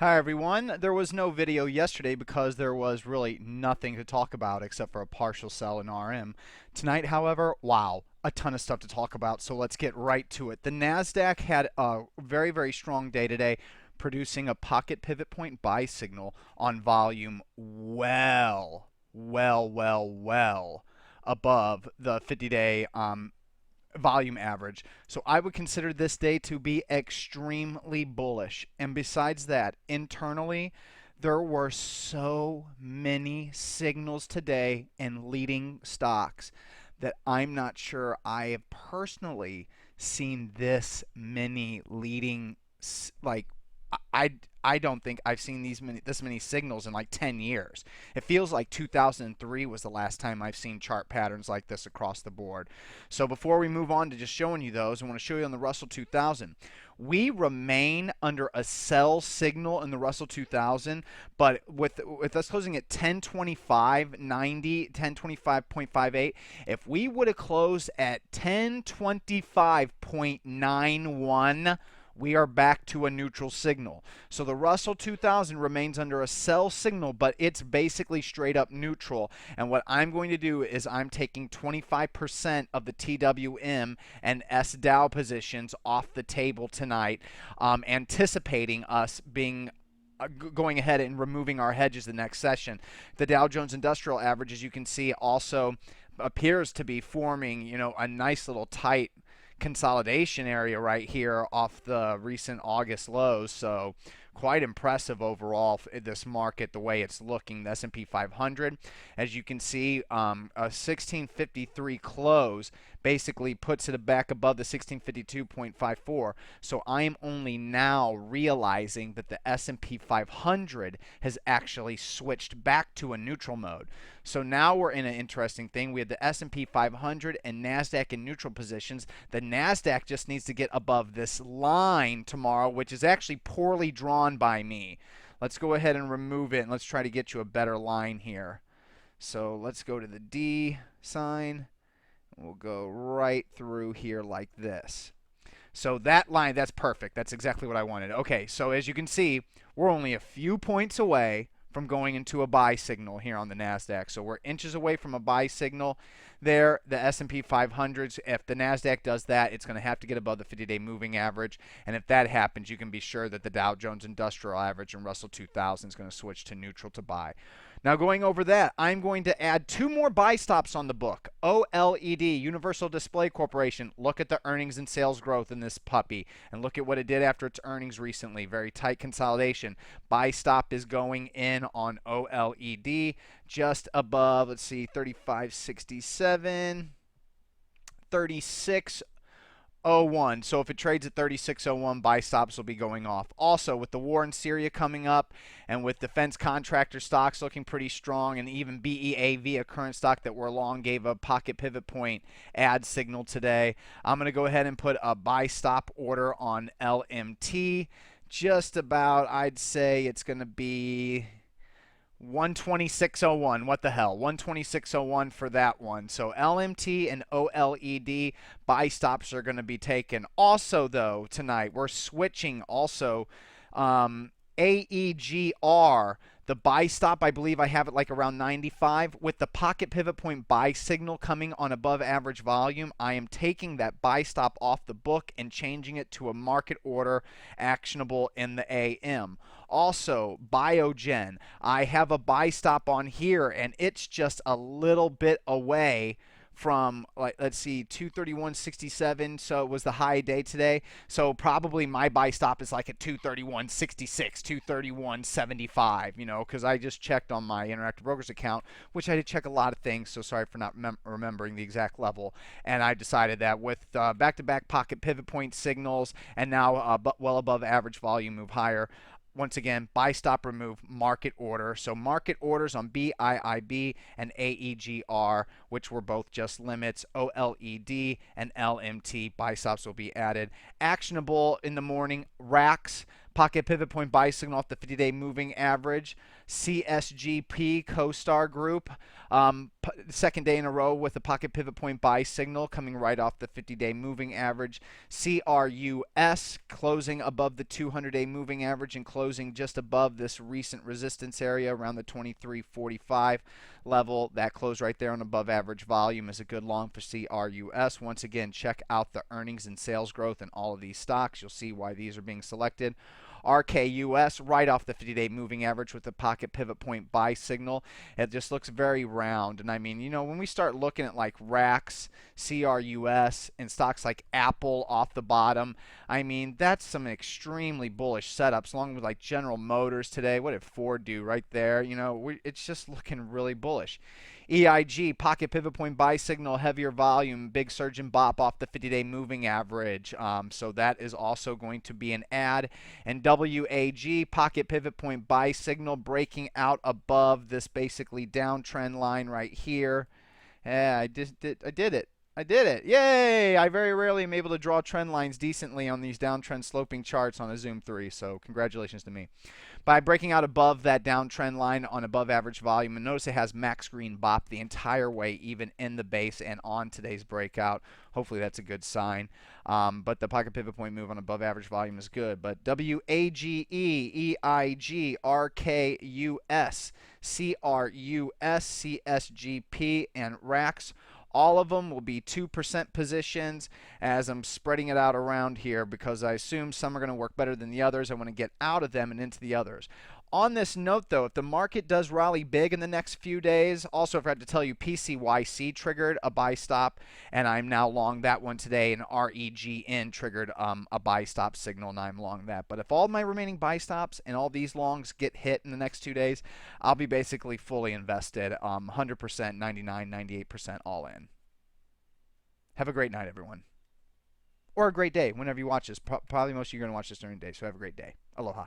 Hi everyone. There was no video yesterday because there was really nothing to talk about except for a partial sell in RM. Tonight, however, wow, a ton of stuff to talk about, so let's get right to it. The Nasdaq had a very, very strong day today, producing a pocket pivot point buy signal on volume well above the 50-day volume average. So I would consider this day to be extremely bullish. And besides that, internally, there were so many signals today in leading stocks that I'm not sure I have personally seen this many leading like I I don't think I've seen this many signals in like 10 years. It feels like 2003 was the last time I've seen chart patterns like this across the board. So before we move on to just showing you those, I want to show you on the Russell 2000. We remain under a sell signal in the Russell 2000, but with us closing at 1025.90, 1025.58, if we would have closed at 1025.91, we are back to a neutral signal. So the Russell 2000 remains under a sell signal, but it's basically straight up neutral. And what I'm going to do is I'm taking 25% of the TWM and SDOW positions off the table tonight, anticipating us being going ahead and removing our hedges the next session. The Dow Jones Industrial Average, as you can see, also appears to be forming, a nice little tight consolidation area right here off the recent August lows. So quite impressive overall this market, the way it's looking. The S&P 500, as you can see, a 1653 close basically puts it back above the 1652.54. So I am only now realizing that the S&P 500 has actually switched back to a neutral mode. So now we're in an interesting thing. We have the S&P 500 and NASDAQ in neutral positions. The NASDAQ just needs to get above this line tomorrow, which is actually poorly drawn by me. Let's go ahead and remove it, and let's try to get you a better line here. So let's go to the D sign. We'll go right through here like this. So that line, that's perfect. That's exactly what I wanted. Okay, so as you can see, we're only a few points away from going into a buy signal here on the NASDAQ. So we're inches away from a buy signal there. The S&P 500s, if the NASDAQ does that, it's going to have to get above the 50-day moving average. And if that happens, you can be sure that the Dow Jones Industrial Average and Russell 2000 is going to switch to neutral to buy. Now going over that, I'm going to add two more buy stops on the book. OLED, Universal Display Corporation. Look at the earnings and sales growth in this puppy, and look at what it did after its earnings recently. Very tight consolidation. Buy stop is going in on OLED just above, let's see, 35.67, 36.01. So if it trades at 36.01, buy stops will be going off. Also, with the war in Syria coming up and with defense contractor stocks looking pretty strong, and even BEAV, a current stock that we're long, gave a pocket pivot point add signal today, I'm going to go ahead and put a buy stop order on LMT. Just about, I'd say it's going to be 126.01. What the hell? 126.01 for that one. So LMT and OLED buy stops are going to be taken. Also, though, tonight we're switching also AEGR. The buy stop, I believe I have it like around 95. With the pocket pivot point buy signal coming on above average volume, I am taking that buy stop off the book and changing it to a market order actionable in the AM. Also, Biogen, I have a buy stop on here, and it's just a little bit away from, like, let's see, 231.67. So it was the high day today. So probably my buy stop is like at 231.66, 231.75, because I just checked on my Interactive Brokers account, which I did check a lot of things. So sorry for not remembering the exact level. And I decided that with back-to-back pocket pivot point signals and now well above average volume move higher, once again, buy stop remove market order. So market orders on BIIB and AEGR, which were both just limits. OLED and LMT buy stops will be added. Actionable in the morning, RAX, pocket pivot point buy signal off the 50-day moving average. CSGP, CoStar Group, second day in a row with a pocket pivot point buy signal coming right off the 50-day moving average. CRUS closing above the 200-day moving average and closing just above this recent resistance area around the 23.45 level. That close right there on above average volume is a good long for CRUS. Once again, check out the earnings and sales growth in all of these stocks. You'll see why these are being selected. RKUS right off the 50-day moving average with the pocket pivot point buy signal. It just looks very round. And I mean, you know, when we start looking at like RAX, CRUS, and stocks like Apple off the bottom, I mean, that's some extremely bullish setups, along with like General Motors today. What did Ford do right there? You know, it's just looking really bullish. EIG, pocket pivot point buy signal, heavier volume, big surge and bop off the 50-day moving average. So that is also going to be an add. And WAG, pocket pivot point buy signal, breaking out above this basically downtrend line right here. Yeah, I did it. I did it. Yay! I very rarely am able to draw trend lines decently on these downtrend sloping charts on a Zoom 3, so congratulations to me. By breaking out above that downtrend line on above average volume, and notice it has max green bop the entire way, even in the base and on today's breakout. Hopefully that's a good sign. But the pocket pivot point move on above average volume is good. But WAGE, EIG, RKUS, CRUS, CSGP, and RAX, all of them will be 2% positions as I'm spreading it out around here because I assume some are going to work better than the others. I want to get out of them and into the others. On this note, though, if the market does rally big in the next few days, also I forgot to tell you PCYC triggered a buy stop, and I'm now long that one today, and REGN triggered a buy stop signal, and I'm long that. But if all my remaining buy stops and all these longs get hit in the next 2 days, I'll be basically fully invested, 100%, 99, 98% all in. Have a great night, everyone. Or a great day whenever you watch this. Probably most of you are going to watch this during the day, so have a great day. Aloha.